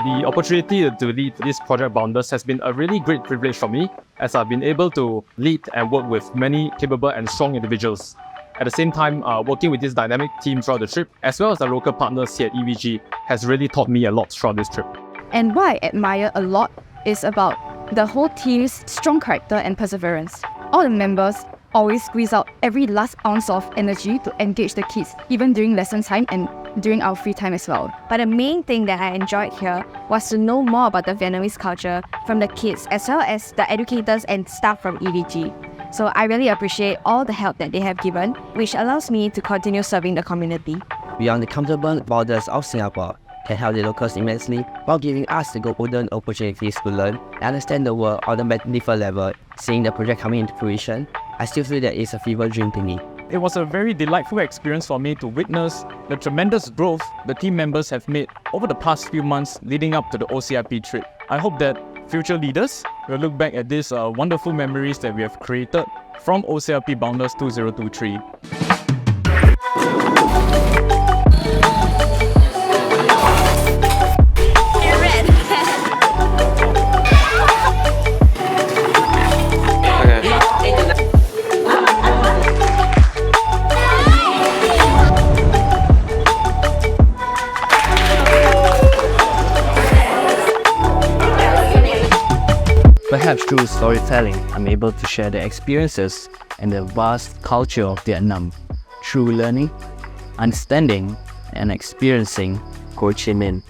The opportunity to lead this project Boundless has been a really great privilege for me, as I've been able to lead and work with many capable and strong individuals. At the same time, working with this dynamic team throughout the trip, as well as the local partners here at EVG, has really taught me a lot throughout this trip. And what I admire a lot is about the whole team's strong character and perseverance. All the members always squeeze out every last ounce of energy to engage the kids, even during lesson time and during our free time as well. But the main thing that I enjoyed here was to know more about the Vietnamese culture from the kids as well as the educators and staff from EVG. So I really appreciate all the help that they have given, which allows me to continue serving the community. Beyond the comfortable borders of Singapore can help the locals immensely while giving us the golden opportunities to learn and understand the world on a deeper level. Seeing the project coming into fruition, I still feel that it's a fever dream to me. It was a very delightful experience for me to witness the tremendous growth the team members have made over the past few months leading up to the OCIP trip. I hope that future leaders will look back at these wonderful memories that we have created from OCIP Boundless 2023. Perhaps through storytelling, I'm able to share the experiences and the vast culture of Vietnam through learning, understanding, and experiencing KHYN.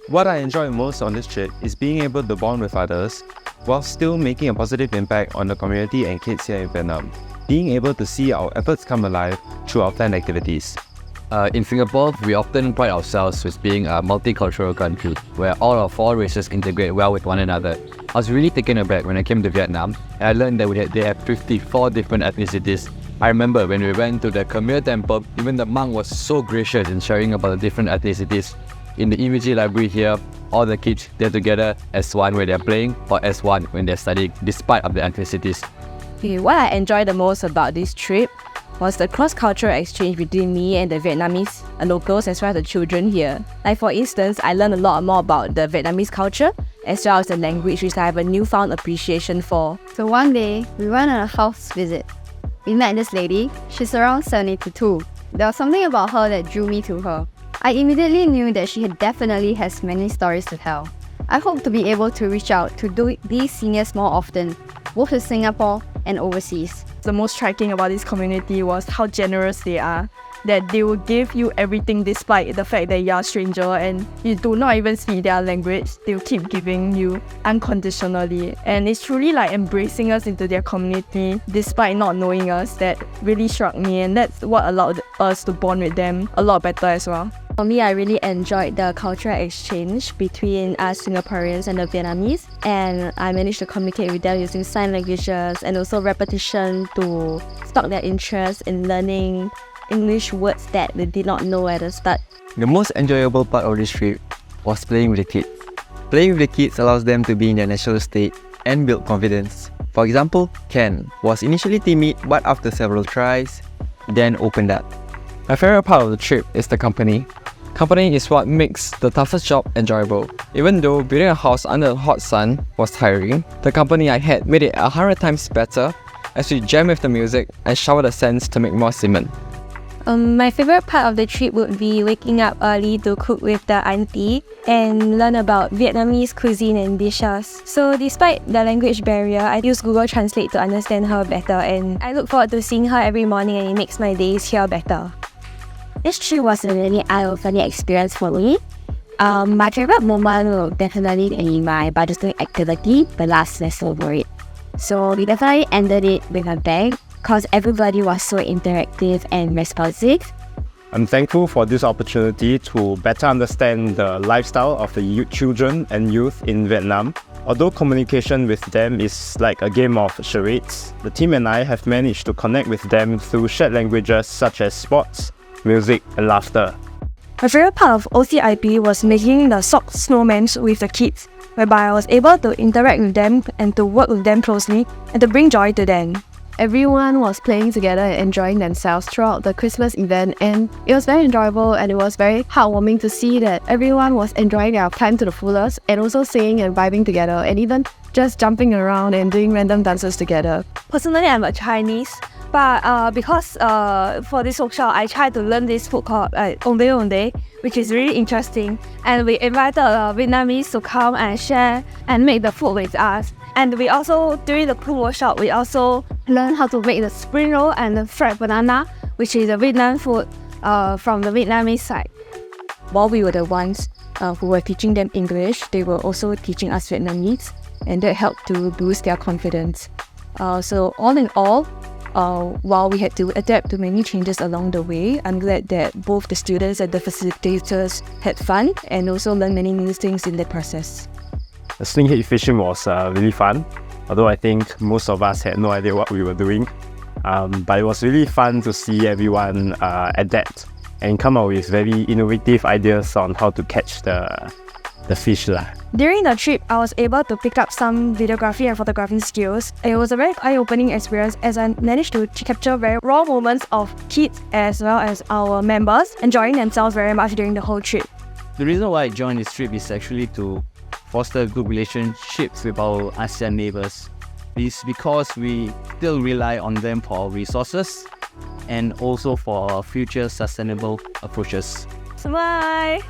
What I enjoy most on this trip is being able to bond with others while still making a positive impact on the community and kids here in Vietnam. Being able to see our efforts come alive through our planned activities. In Singapore, we often pride ourselves with being a multicultural country where all of four races integrate well with one another. I was really taken aback when I came to Vietnam and I learned that they have 54 different ethnicities. I remember when we went to the Khmer temple, even the monk was so gracious in sharing about the different ethnicities. In the EVG library here, all the kids, they're together as one when they're playing or as one when they're studying, despite of the ethnicities. Okay, what I enjoyed the most about this trip was the cross-cultural exchange between me and the Vietnamese locals as well as the children here. Like for instance, I learned a lot more about the Vietnamese culture as well as the language, which I have a newfound appreciation for. So one day, we went on a house visit. We met this lady. She's around 72. There was something about her that drew me to her. I immediately knew that she definitely has many stories to tell. I hope to be able to reach out to do these seniors more often, both in Singapore and overseas. The most striking about this community was how generous they are, that they will give you everything despite the fact that you are a stranger and you do not even speak their language. They will keep giving you unconditionally, and it's truly like embracing us into their community despite not knowing us. That really struck me, and that's what allowed us to bond with them a lot better as well. For me, I really enjoyed the cultural exchange between us Singaporeans and the Vietnamese, and I managed to communicate with them using sign languages and also repetition to spark their interest in learning English words that they did not know at the start. The most enjoyable part of this trip was playing with the kids. Playing with the kids allows them to be in their natural state and build confidence. For example, Ken was initially timid, but after several tries, then opened up. My favorite part of the trip is the company. Company is what makes the toughest job enjoyable. Even though building a house under the hot sun was tiring, the company I had made it 100 times better as we jammed with the music and showered the scents to make more cement. My favorite part of the trip would be waking up early to cook with the auntie and learn about Vietnamese cuisine and dishes. So despite the language barrier, I use Google Translate to understand her better, and I look forward to seeing her every morning, and it makes my days here better. This trip was a really eye-opening experience for me. My favorite moment will definitely be my budgeting activity, the last lesson for it. So we definitely ended it with a bang because everybody was so interactive and responsive. I'm thankful for this opportunity to better understand the lifestyle of the children and youth in Vietnam. Although communication with them is like a game of charades, the team and I have managed to connect with them through shared languages such as sports, music, and laughter. My favorite part of OCIP was making the sock snowmen with the kids, whereby I was able to interact with them and to work with them closely and to bring joy to them. Everyone was playing together and enjoying themselves throughout the Christmas event, and it was very enjoyable, and it was very heartwarming to see that everyone was enjoying their time to the fullest and also singing and vibing together and even just jumping around and doing random dances together. Personally, I'm a Chinese, but because for this workshop, I tried to learn this food called ondeh ondeh, which is really interesting. And we invited Vietnamese to come and share and make the food with us. And we also, during the food workshop, we also learned how to make the spring roll and the fried banana, which is a Vietnam food from the Vietnamese side. While we were the ones who were teaching them English, they were also teaching us Vietnamese, and that helped to boost their confidence. So all in all, while we had to adapt to many changes along the way, I'm glad that both the students and the facilitators had fun and also learned many new things in the process. The sling head fishing was really fun, although I think most of us had no idea what we were doing. But it was really fun to see everyone adapt and come up with very innovative ideas on how to catch the fish. During the trip, I was able to pick up some videography and photography skills. It was a very eye-opening experience as I managed to capture very raw moments of kids as well as our members enjoying themselves very much during the whole trip. The reason why I joined this trip is actually to foster good relationships with our ASEAN neighbors. This is because we still rely on them for our resources and also for our future sustainable approaches. Smile!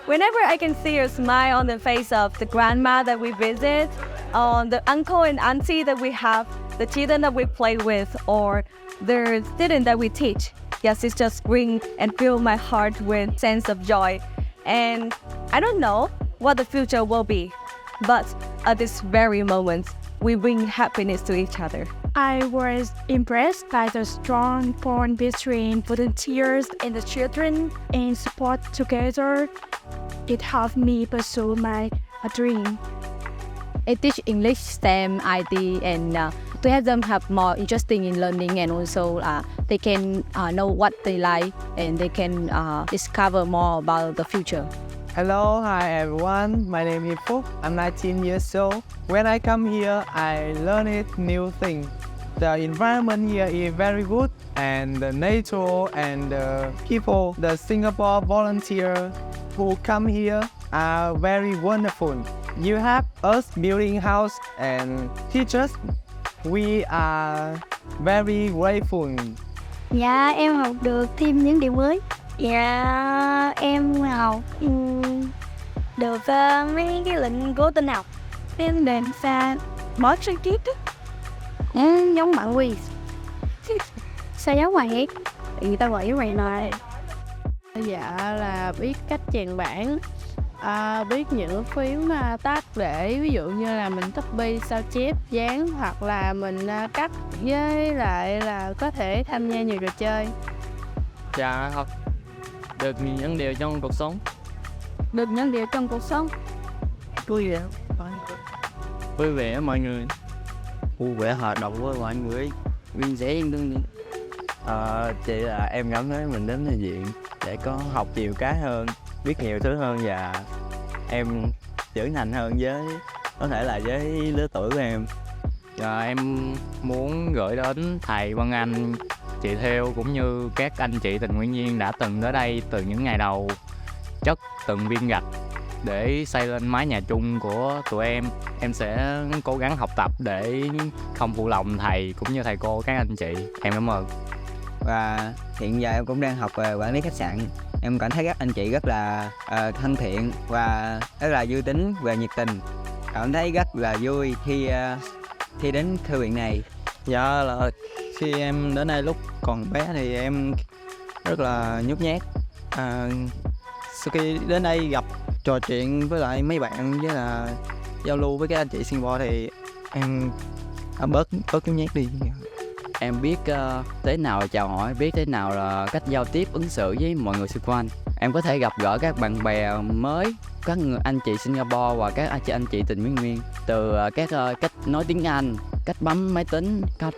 Whenever I can see a smile on the face of the grandma that we visit, on the uncle and auntie that we have, the children that we play with, or the student that we teach, yes, it just bring and fill my heart with sense of joy. And I don't know what the future will be, but at this very moment, we bring happiness to each other. I was impressed by the strong bond between volunteers and the children and support together. It helped me pursue my dream. I teach English, STEM, IT, and to have them have more interesting in learning, and also they can know what they like and they can discover more about the future. Hello, hi everyone. My name is Phúc. I'm 19 years old. When I come here, I learned new things. The environment here is very good, and the nature and the people, the Singapore volunteers who come here are very wonderful. You have us building house and teachers. We are very grateful. Dạ, em học được thêm những điều mới. Dạ, em học được mấy cái lệnh cố tinh học. Em làm sao mở trang kiếp đó. Giống bạn Quy. Sao giống vậy? Thì người ta gọi với mày này. Dạ là biết cách chèn bảng, biết những phím tắt để ví dụ như là mình copy sao chép dán, hoặc là mình cắt, với lại là có thể tham gia nhiều trò chơi. Dạ, học được những điều trong cuộc sống. Được những điều trong cuộc sống. Vui vẻ. Vui vẻ mọi người. Vui vẻ hoạt động với mọi người. Viên dễ yên tương. Chị là em cảm thấy mình đến thư viện để có học nhiều cái hơn, biết nhiều thứ hơn, và em trưởng thành hơn với, có thể là với lứa tuổi của em. Em muốn gửi đến thầy Văn Anh, chị Theo cũng như các anh chị tình nguyện viên đã từng tới đây từ những ngày đầu chất từng viên gạch để xây lên mái nhà chung của tụi em. Em sẽ cố gắng học tập để không phụ lòng thầy cũng như thầy cô, các anh chị. Em cảm ơn. Và hiện giờ em cũng đang học về quản lý khách sạn. Em cảm thấy các anh chị rất là thân thiện và rất là vui tính và nhiệt tình. Cảm thấy rất là vui khi đến thư viện này. Dạ là khi em đến đây lúc còn bé thì em rất là nhút nhát. Sau khi đến đây gặp, trò chuyện với lại mấy bạn, với là giao lưu với các anh chị Singapore thì em bớt nhút nhát đi. Em biết thế nào là chào hỏi, biết thế nào là cách giao tiếp ứng xử với mọi người xung quanh. Em có thể gặp gỡ các bạn bè mới, các anh chị Singapore và các anh chị tình nguyện viên, từ các cách nói tiếng Anh, cách bấm máy tính, cách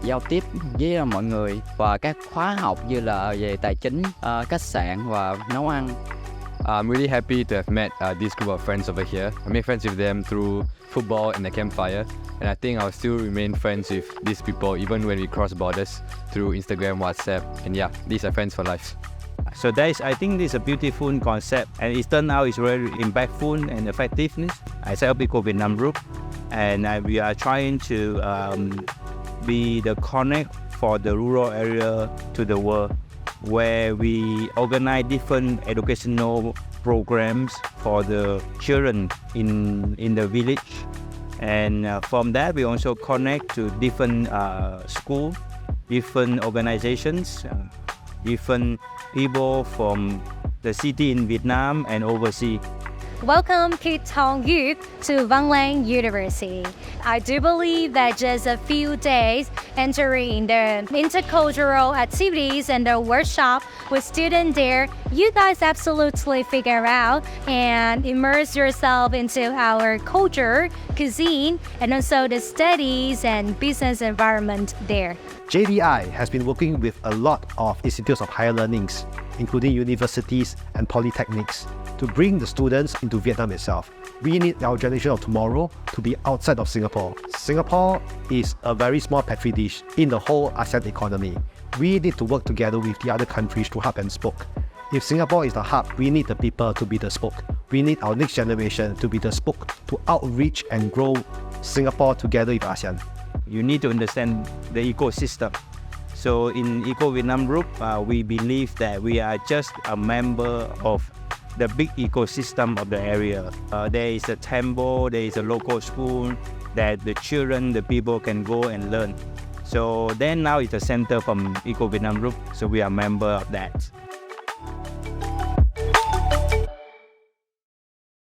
giao tiếp với mọi người, và các khóa học như là về tài chính, khách sạn và nấu ăn. I'm really happy to have met this group of friends over here. I made friends with them through football and the campfire, and I think I'll still remain friends with these people even when we cross borders through Instagram, WhatsApp, and yeah, these are friends for life. So I think this is a beautiful concept, and it turned out it's very impactful and effectiveness. I set up Eco Vietnam Group, and we are trying to be the connect for the rural area to the world, where we organize different educational programs for the children in the village, and from that we also connect to different schools, different organizations, different people from the city in Vietnam and overseas. Welcome KHYN youth to Văn Lang University. I do believe that just a few days entering the intercultural activities and the workshop with students there, you guys absolutely figure out and immerse yourself into our culture, cuisine, and also the studies and business environment there. JDI has been working with a lot of institutes of higher learnings, including universities and polytechnics, to bring the students into Vietnam itself. We need our generation of tomorrow to be outside of Singapore. Singapore is a very small petri dish in the whole ASEAN economy. We need to work together with the other countries to hub and spoke. If Singapore is the hub, we need the people to be the spoke. We need our next generation to be the spoke to outreach and grow Singapore together with ASEAN. You need to understand the ecosystem. So in Eco Vietnam Group, we believe that we are just a member of the big ecosystem of the area. There is a temple, there is a local school that the children, the people can go and learn. So then now it's a center from Eco Vietnam Group, so we are a member of that.